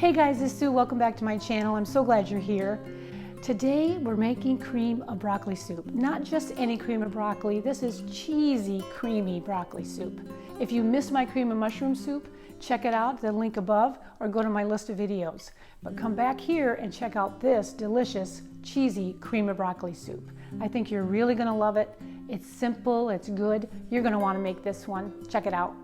Hey guys, it's Sue. Welcome back to my channel. I'm so glad you're here. Today we're making cream of broccoli soup. Not just any cream of broccoli. This is cheesy, creamy broccoli soup. If you missed my cream of mushroom soup, check it out, the link above, or go to my list of videos. But come back here and check out this delicious, cheesy cream of broccoli soup. I think you're really gonna love it. It's simple, it's good. You're gonna wanna make this one. Check it out.